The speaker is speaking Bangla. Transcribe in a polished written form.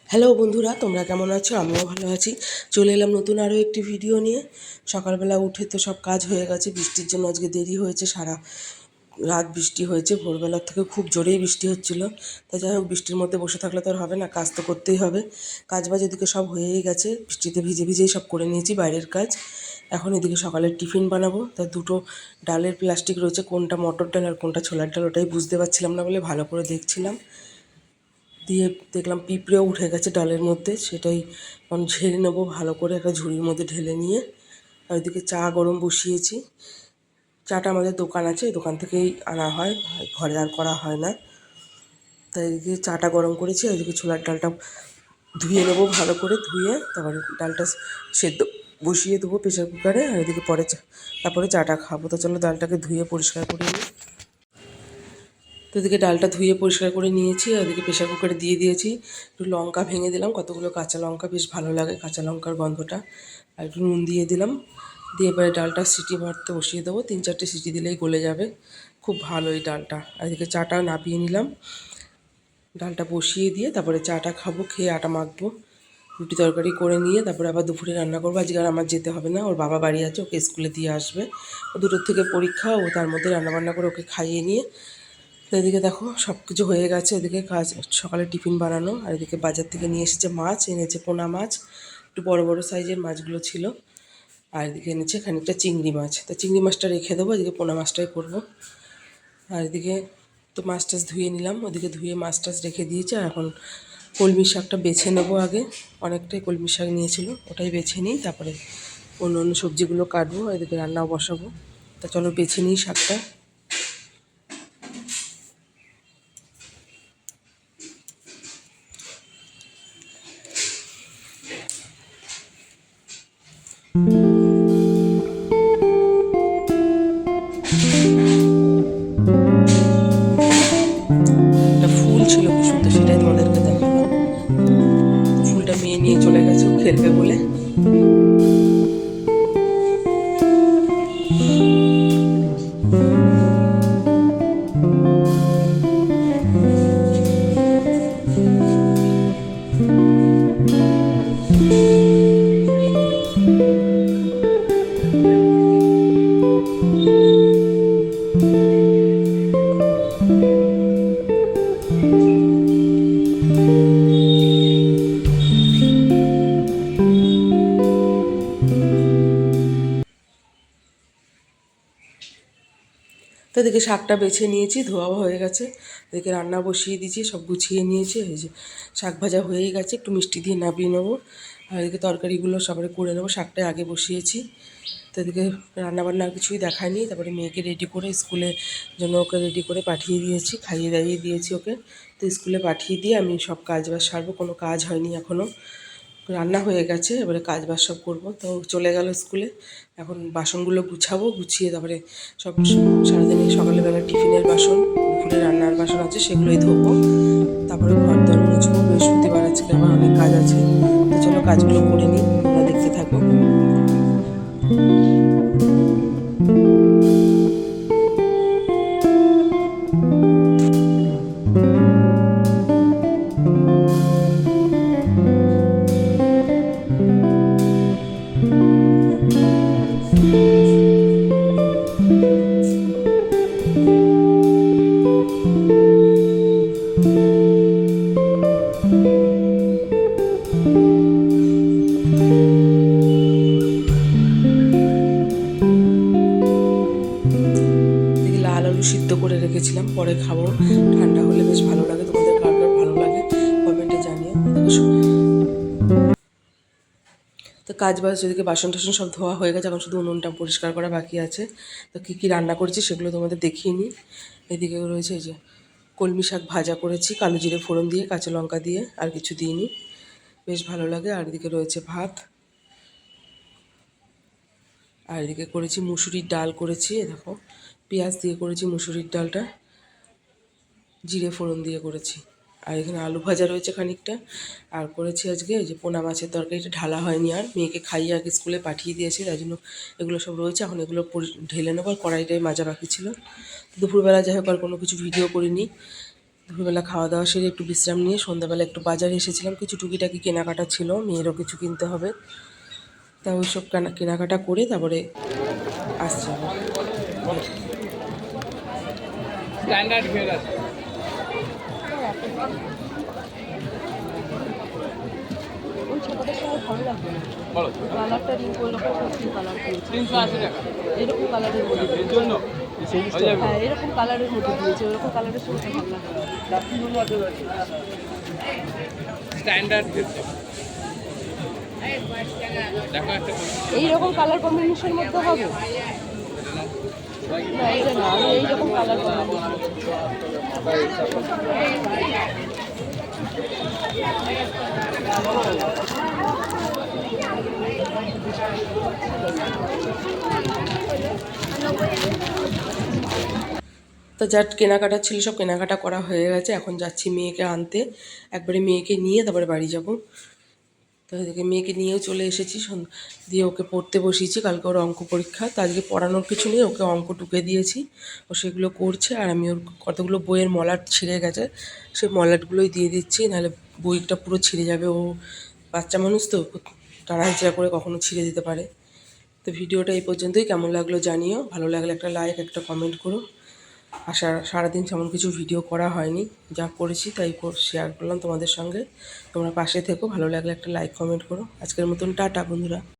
হ্যালো বন্ধুরা, তোমরা কেমন আছো? আমিও ভালো আছি। চলে এলাম নতুন আরও একটি ভিডিও নিয়ে। সকালবেলা উঠে তো সব কাজ হয়ে গেছে। বৃষ্টির জন্য আজকে দেরি হয়েছে, সারা রাত বৃষ্টি হয়েছে, ভোরবেলার থেকে খুব জোরেই বৃষ্টি হচ্ছিল। তাই যাই হোক, বৃষ্টির মধ্যে বসে থাকলে তো আর হবে না, কাজ তো করতেই হবে। কাজ বাজ এদিকে সব হয়েই গেছে, বৃষ্টিতে ভিজে ভিজেই সব করে নিয়েছি বাইরের কাজ। এখন এদিকে সকালের টিফিন বানাবো। তা দুটো ডালের প্লাস্টিক রয়েছে, কোনটা মটর ডাল আর কোনটা ছোলার ডাল ওটাই বুঝতে পারছিলাম না বলে ভালো করে দেখছিলাম। দিয়ে দেখলাম পিঁপড়েও উঠে গেছে ডালের মধ্যে, সেটাই এখন ঝেড়ে নেবো ভালো করে, একটা ঝুড়ির মধ্যে ঢেলে নিয়ে। আর ওইদিকে চা গরম বসিয়েছি। চাটা আমাদের দোকান আছে, এই দোকান থেকেই আনা হয়, ঘরে আর করা হয় না। তাই এদিকে চাটা গরম করেছি, আর এদিকে ছোলার ডালটা ধুয়ে নেবো ভালো করে, ধুয়ে তারপরে ডালটা সেদ্ধ বসিয়ে দেবো প্রেশার কুকারে। আর এদিকে তারপরে চাটা খাবো। তো চলো ডালটাকে ধুয়ে পরিষ্কার করে নিই। তো এদিকে ডালটা ধুয়ে পরিষ্কার করে নিয়েছি, আর এদিকে প্রেশার কুকারে দিয়ে দিয়েছি। একটু লঙ্কা ভেঙে দিলাম, কতগুলো কাঁচা লঙ্কা, বেশ ভালো লাগে কাঁচা লঙ্কার গন্ধটা। আর একটু নুন দিয়ে দিলাম, দিয়ে এবারে ডালটা সিটি মারতে বসিয়ে দেবো। 3-4টে সিটি দিলেই গলে যাবে, খুব ভালো এই ডালটা। আর এদিকে চাটা নাবিয়ে নিলাম, ডালটা বসিয়ে দিয়ে তারপরে চাটা খাবো, খেয়ে আটা মাখবো, রুটি তরকারি করে নিয়ে তারপরে আবার দুপুরে রান্না করবো। আজকে আর আমার যেতে হবে না, ওর বাবা বাড়ি আছে, ওকে স্কুলে দিয়ে আসবে। ও 2টোর থেকে পরীক্ষা, ও তার মধ্যে রান্নাবান্না করে ওকে খাইয়ে নিয়ে। তো এদিকে দেখো সব কিছু হয়ে গেছে, এদিকে কাজ, সকালে টিফিন বানানো। আর এদিকে বাজার থেকে নিয়ে এসেছে মাছ, এনেছে পোনা মাছ, একটু বড় বড় সাইজের মাছগুলো ছিল। আর এদিকে এনেছে খানিকটা চিংড়ি মাছ, তো চিংড়ি মাছটা রেখে দেবো, এদিকে পোনা মাছটাই করবো। আর এদিকে তো মাছ টাছ ধুয়ে নিলাম, ওদিকে ধুয়ে মাছ টাছ রেখে দিয়েছি। আর এখন কলমি শাকটা বেছে নেবো আগে, অনেকটাই কলমি শাক নিয়েছিল, ওটাই বেছে নিই, তারপরে অন্য অন্য সবজিগুলো কাটবো, এদিকে রান্নাও বসাবো। তা চলো বেছে নিই শাকটা। একটা ফুল ছিল কি সুন্দর, সেটাই তোমাদেরকে দেখালাম। ফুলটা মেয়ে নিয়ে চলে গেছে, ও খেলবে বলে। তো এদিকে শাকটা বেছে নিয়েছি, ধোয়াও হয়ে গেছে, এদিকে রান্না বসিয়ে দিয়েছি, সব গুছিয়ে নিয়েছি। এই যে শাক ভাজা হয়েই গেছে, একটু মিষ্টি দিয়ে নামিয়ে নেবো। আর এদিকে তরকারিগুলো সবাই করে নেবো, শাকটাই আগে বসিয়েছি। তো এদিকে রান্নাবান্না আর কিছুই দেখায়নি। তারপরে মেয়েকে রেডি করে স্কুলে জন্য ওকে রেডি করে পাঠিয়ে দিয়েছি, খাইয়ে দাইয়ে দিয়েছি ওকে। তো স্কুলে পাঠিয়ে দিয়ে আমি সব কাজ বাজ সারবো, কোনো কাজ হয়নি এখনও, রান্না হয়ে গেছে, এবারে কাজ বাজ সব করবো। তো চলে গেল স্কুলে, এখন বাসনগুলো গুছাবো, গুছিয়ে তারপরে সব সারাদিনে সকালবেলা টিফিনের বাসন, দুপুরে রান্নার বাসন আছে সেগুলোই ধোবো। তারপরে ঘর দর মুছবো, বৃহস্পতিবার আজকে আমার অনেক কাজ আছে। তো চলো কাজগুলো করে নিই, তোমরা দেখতে থাকো। দেখি লাল আলু সিদ্ধ করে রেখেছিলাম, পরে খাবো, ঠান্ডা হলে বেশ ভালো লাগে। তোমাদের কার কার ভালো লাগে কমেন্টে জানিও। তো কাজ বাজ ওদিকে বাসন টাসন সব ধোয়া হয়ে গেছে, এখন শুধু উনুনটা পরিষ্কার করা বাকি আছে। তো কী কী রান্না করেছি সেগুলো তোমাদের দেখিয়ে নিই। এদিকে রয়েছে এই যে কলমি শাক ভাজা করেছি, কালো জিরে ফোড়ন দিয়ে, কাঁচা লঙ্কা দিয়ে, আর কিছু দিইনি, বেশ ভালো লাগে। আর এদিকে রয়েছে ভাত। আর এদিকে করেছি মুসুরির ডাল করেছি, দেখো পেঁয়াজ দিয়ে করেছি মুসুরির ডালটা, জিরে ফোড়ন দিয়ে করেছি। আর এখানে আলু ভাজা রয়েছে খানিকটা। আর করেছি আজকে এই যে পোনা মাছের তরকারিটা, ঢালা হয়নি, আর মেয়েকে খাইয়ে আগে স্কুলে পাঠিয়ে দিয়েছি, তাই জন্য এগুলো সব রয়েছে। এখন এগুলো ঢেলে নেবো, আর কড়াইটাই মাজা বাকি ছিল। দুপুরবেলা যাই হোক আর কোনো কিছু ভিডিও করিনি, দুপুরবেলা খাওয়া দাওয়া সেরে একটু বিশ্রাম নিয়ে সন্ধ্যাবেলা একটু বাজারে এসেছিলাম, কিছু টুকিটাকি কেনাকাটা ছিল, মেয়েরও কিছু কিনতে হবে, তা ওই সব কেনাকাটা করে তারপরে আসছে আবার। স্ট্যান্ডার্ড ঘের আছে। ওই ছোটদের সময় ভালো লাগবে না, কালারটা রিঙ্ক ওই রকম কালার দিয়েছে, 380 টাকা এরকম কালারের মধ্যে এর জন্য। হ্যাঁ এরকম কালারের মধ্যে দিয়েছে, ওরকম কালারের সময় ভালো লাগবে। স্ট্যান্ডার্ড এইরকম কালার কম্বিনেশন মধ্যে হবে না, এটা না, আমি এইরকম কালার তো যার কেনাকাটা ছিল সব কেনাকাটা করা হয়ে গেছে, এখন যাচ্ছি মেয়েকে আনতে, একবারে মেয়েকে নিয়ে তারপরে বাড়ি যাব। তো এদিকে মেয়েকে নিয়েও চলে এসেছি, দিয়ে ওকে পড়তে বসিয়েছি, কালকে ওর অঙ্ক পরীক্ষা, তো আজকে পড়ানোর কিছু নেই, ওকে অঙ্ক টুকে দিয়েছি, ও সেগুলো করছে, আর আমি ওর কতগুলো বইয়ের মলাট ছিঁড়ে গেছে সেই মলাটগুলোই দিয়ে দিচ্ছি, নাহলে বইটা পুরো ছিঁড়ে যাবে, ও বাচ্চা মানুষ তো টানাহেঁচড়া করে কখনো ছিঁড়ে দিতে পারে। তো ভিডিওটা এই পর্যন্তই, কেমন লাগলো জানিও, ভালো লাগলে একটা লাইক একটা কমেন্ট করো। আর সারাদিন তেমন কিছু ভিডিও করা হয়নি, যা করেছি তাই শেয়ার করলাম তোমাদের সঙ্গে। তোমরা পাশে থেকো, ভালো লাগলে একটা লাইক কমেন্ট করো। আজকের মতন টাটা বন্ধুরা।